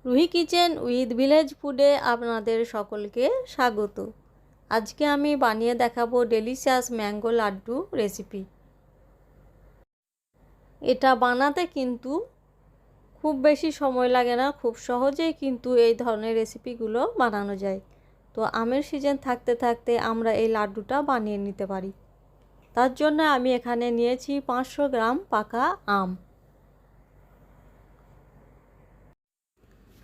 Ruhi kitchen with village ফুডে আপনাদের সকলকে স্বাগত। আজকে আমি বানিয়ে দেখাবো ডেলিশিয়াস ম্যাঙ্গো লাড্ডু রেসিপি। এটা বানাতে কিন্তু খুব বেশি সময় লাগে না, খুব সহজেই কিন্তু এই ধরনের রেসিপিগুলো বানানো যায়। তো আমের সিজন থাকতে থাকতে আমরা এই লাড্ডুটা বানিয়ে নিতে পারি। তার জন্য আমি এখানে নিয়েছি 500 গ্রাম পাকা আম।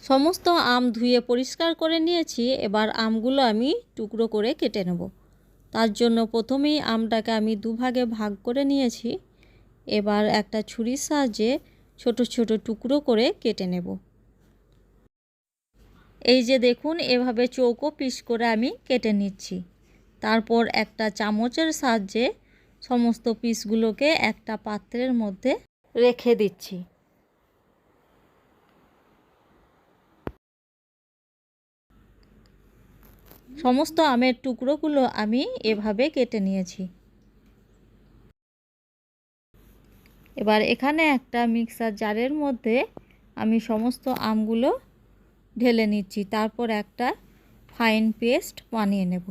সমস্ত আম ধুয়ে পরিষ্কার করে নিয়েছি। এবার আমগুলো আমি টুকরো করে কেটে নেব। তার জন্য প্রথমেই আমটাকে আমি দুভাগে ভাগ করে নিয়েছি। এবার একটা ছুরির সাহায্যে ছোট ছোট টুকরো করে কেটে নেব। এই যে দেখুন, এভাবে চৌকো পিস করে আমি কেটে নিচ্ছি। তারপর একটা চামচের সাহায্যে সমস্ত পিসগুলোকে একটা পাত্রের মধ্যে রেখে দিচ্ছি। সমস্ত আমের টুকরোগুলো আমি এভাবে কেটে নিয়েছি। এবার এখানে একটা মিক্সার জারের মধ্যে আমি সমস্ত আমগুলো ঢেলে নিচ্ছি। তারপর একটা ফাইন পেস্ট বানিয়ে নেব।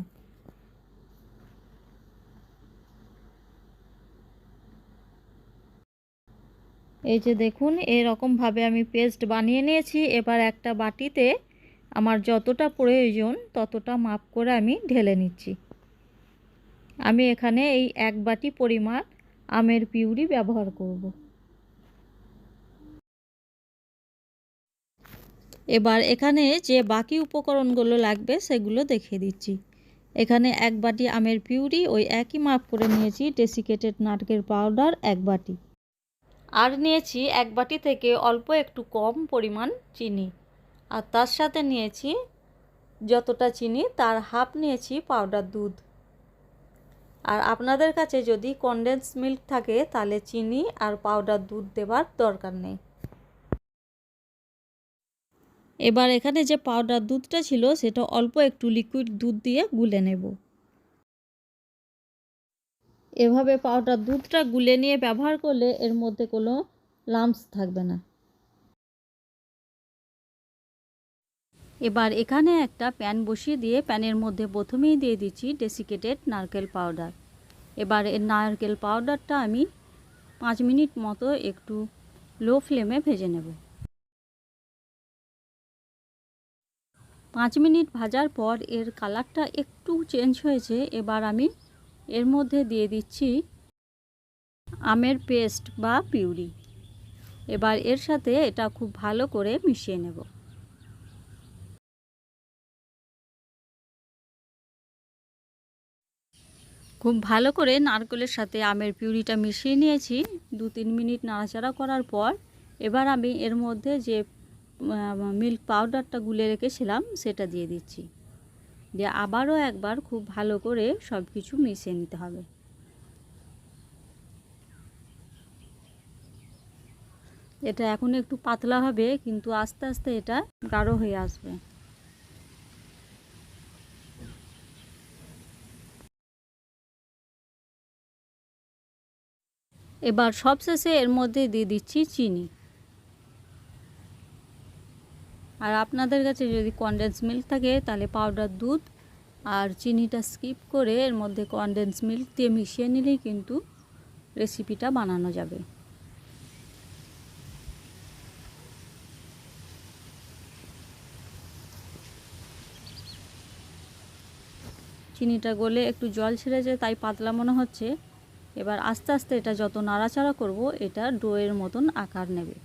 এই যে দেখুন, এরকমভাবে আমি পেস্ট বানিয়ে নিয়েছি। এবার একটা বাটিতে আমার যতটা প্রয়োজন ততটা মাপ করে আমি ঢেলে নিচ্ছি। আমি এখানে এই 1 বাটি পরিমাণ আমের পিউরি ব্যবহার করব। এবার এখানে যে বাকি উপকরণগুলো লাগবে সেগুলো দেখিয়ে দিচ্ছি। এখানে 1 বাটি আমের পিউরি, ওই একই মাপ করে নিয়েছি ডেসিকেটেড নারকেল পাউডার 1 বাটি, আর নিয়েছি 1 বাটি থেকে অল্প একটু কম পরিমাণ চিনি, আর তার সাথে নিয়েছি যতটা চিনি তার হাফ নিয়েছি পাউডার দুধ। আর আপনাদের কাছে যদি কনডেন্স মিল্ক থাকে তাহলে চিনি আর পাউডার দুধ দেওয়ার দরকার নেই। এবার এখানে যে পাউডার দুধটা ছিল সেটা অল্প একটু লিকুইড দুধ দিয়ে গুলে নেব। এভাবে পাউডার দুধটা গুলে নিয়ে ব্যবহার করলে এর মধ্যে কোনো লাম্পস থাকবে না। এবার এখানে একটা প্যান বসিয়ে দিয়ে প্যানের মধ্যে প্রথমেই দিয়ে দিচ্ছি ডেসিকেটেড নারকেল পাউডার। এবার এর নারকেল পাউডারটা আমি 5 মিনিট মতো একটু লো ফ্লেমে ভেজে নেব। 5 মিনিট ভাজার পর এর কালারটা একটু চেঞ্জ হয়েছে। এবার আমি এর মধ্যে দিয়ে দিচ্ছি আমের পেস্ট বা পিউরি। এবার এর সাথে এটা খুব ভালো করে মিশিয়ে নেব। খুব ভালো করে নারকেলের সাথে আমের পিউরিটা মিশিয়ে নিয়েছি। 2-3 মিনিট নাড়াচাড়া করার পর এবার আমি এর মধ্যে যে মিল্ক পাউডারটা গুলে রেখেছিলাম সেটা দিয়ে দিচ্ছি। দিয়ে আবারও একবার খুব ভালো করে সব কিছু মিশিয়ে নিতে হবে। এটা এখন একটু পাতলা হবে, কিন্তু আস্তে আস্তে এটা গাঢ় হয়ে আসবে। এবার সবশেষে এর মধ্যে দিয়ে দিচ্ছি চিনি। আর আপনাদের কাছে যদি কনডেন্স মিল্ক থাকে তাহলে পাউডার দুধ আর চিনিটা স্কিপ করে এর মধ্যে কনডেন্স মিল্ক দিয়ে মিশিয়ে নিলেই কিন্তু রেসিপিটা বানানো যাবে। চিনিটা গলে একটু জল ছেড়ে যায়, তাই পাতলা মনে হচ্ছে। এবার আস্তে আস্তে এটা যত নাড়াচাড়া করব এটা ডোয়ের মতন আকার নেবে।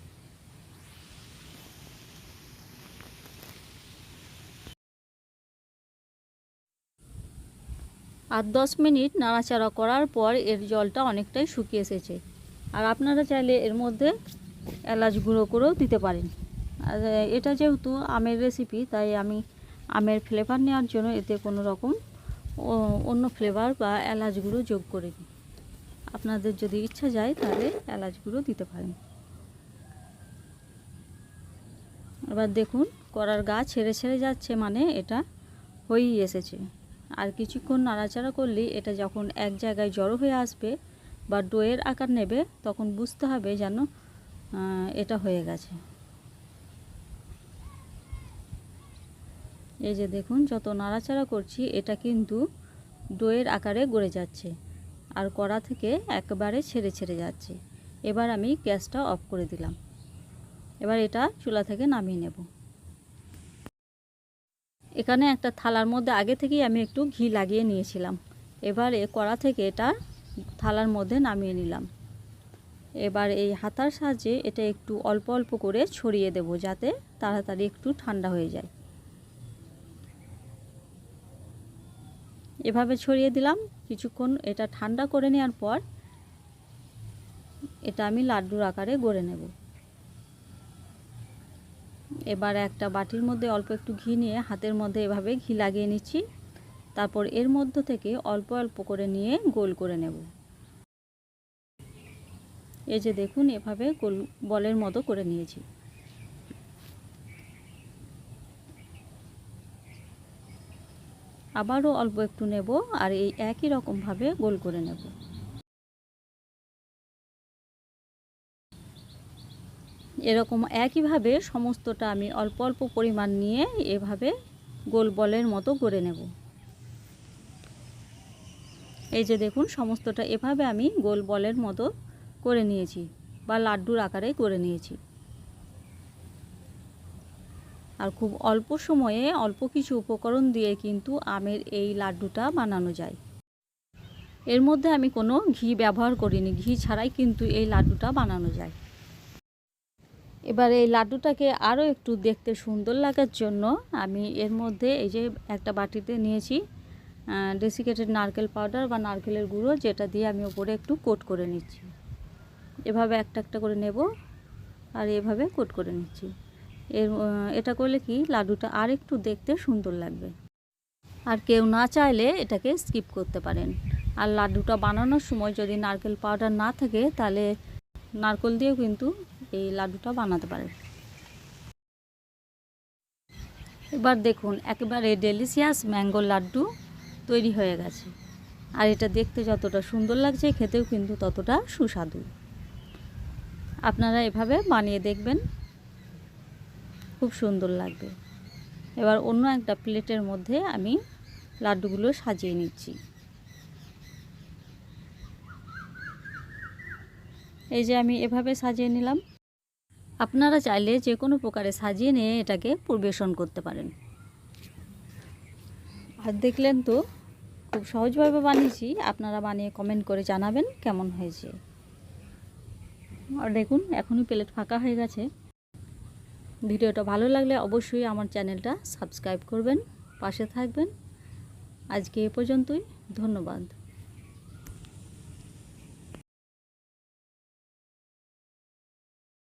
আর 10 মিনিট নাড়াচাড়া করার পর এর জলটা অনেকটাই শুকিয়ে এসেছে। আর আপনারা চাইলে এর মধ্যে এলাচ গুঁড়ো করেও দিতে পারেন। আর এটা যেহেতু আমের রেসিপি তাই আমি আমের ফ্লেভার নেওয়ার জন্য এতে কোনো রকম অন্য ফ্লেভার বা এলাচ গুঁড়ো যোগ করিনি। আপনাদের যদি ইচ্ছা যায় তাহলে এলাচ গুঁড়ো দিতে পারেন। এবার দেখুন কড়ার গা ছেড়ে ছেড়ে যাচ্ছে, মানে এটা হয়েই এসেছে। আর কিছুক্ষণ নাড়াচাড়া করলেই এটা যখন এক জায়গায় জড়ো হয়ে আসবে বা ডোয়ের আকার নেবে তখন বুঝতে হবে যেন এটা হয়ে গেছে। এই যে দেখুন, যত নাড়াচাড়া করছি এটা কিন্তু ডোয়ের আকারে গড়ে যাচ্ছে আর কড়া থেকে একেবারে ছেড়ে ছেড়ে যাচ্ছে। এবার আমি গ্যাসটা অফ করে দিলাম। এবার এটা চুলা থেকে নামিয়ে নেব। এখানে একটা থালার মধ্যে আগে থেকেই আমি একটু ঘি লাগিয়ে নিয়েছিলাম। এবার এই কড়া থেকে এটা থালার মধ্যে নামিয়ে নিলাম। এবার এই হাতার সাহায্যে এটা একটু অল্প অল্প করে ছড়িয়ে দেব, যাতে তাড়াতাড়ি একটু ঠান্ডা হয়ে যায়। এভাবে ছড়িয়ে দিলাম। কিছুক্ষণ এটা ঠান্ডা করে নেওয়ার পর এটা আমি লাড্ডুর আকারে গড়ে নেব। এবার একটা বাটির মধ্যে অল্প একটু ঘি নিয়ে হাতের মধ্যে এভাবে ঘি লাগিয়ে নিচ্ছি। তারপর এর মধ্য থেকে অল্প অল্প করে নিয়ে গোল করে নেব। এই যে দেখুন, এভাবে গোল বলের মতো করে নিয়েছি। আবারও অল্প একটু নেব আর এই একই রকমভাবে গোল করে নেব। এরকম একইভাবে সমস্তটা আমি অল্প অল্প পরিমাণ নিয়ে এভাবে গোল বলের মতো করে নেব। এই যে দেখুন, সমস্তটা এভাবে আমি গোল বলের মতো করে নিয়েছি বা লাড্ডুর আকারে করে নিয়েছি। আর খুব অল্প সময়ে অল্প কিছু উপকরণ দিয়ে কিন্তু আমের এই লাড্ডুটা বানানো যায়। এর মধ্যে আমি কোনো ঘি ব্যবহার করিনি, ঘি ছাড়াই কিন্তু এই লাড্ডুটা বানানো যায়। এবার এই লাড্ডুটাকে আরও একটু দেখতে সুন্দর লাগার জন্য আমি এর মধ্যে এই যে একটা বাটিতে নিয়েছি ডেসিকেটেড নারকেল পাউডার বা নারকেলের গুঁড়ো, যেটা দিয়ে আমি উপরে একটু কোট করে নিচ্ছি। এভাবে একটা একটা করে নেব আর এভাবে কোট করে নিচ্ছি। এটা করলে কি লাড্ডুটা আর একটু দেখতে সুন্দর লাগবে। আর কেউ না চাইলে এটাকে স্কিপ করতে পারেন। আর লাড্ডুটা বানানোর সময় যদি নারকেল পাউডার না থাকে তাহলে নারকেল দিয়েও কিন্তু এই লাড্ডুটা বানাতে পারেন। এবার দেখুন, একেবারে ডেলিশিয়াস ম্যাঙ্গো লাড্ডু তৈরি হয়ে গেছে। আর এটা দেখতে যতটা সুন্দর লাগছে, খেতেও কিন্তু ততটা সুস্বাদু। আপনারা এভাবে বানিয়ে দেখবেন, খুব সুন্দর লাগবে। এবার অন্য একটা প্লেটের মধ্যে আমি লাড্ডুগুলো সাজিয়ে নিচ্ছি। এই যে আমি এভাবে সাজিয়ে নিলাম। আপনারা চাইলে যে কোনো প্রকারে সাজিয়ে নিয়ে এটাকে পরিবেশন করতে পারেন। আর দেখলেন তো, খুব সহজভাবে বানিয়েছি। আপনারা বানিয়ে কমেন্ট করে জানাবেন কেমন হয়েছে। আর দেখুন, এখনই প্লেট ফাঁকা হয়ে গেছে। ভিডিওটা ভালো লাগলে অবশ্যই আমার চ্যানেলটা সাবস্ক্রাইব করবেন, পাশে থাকবেন। আজকে এ পর্যন্তই। ধন্যবাদ।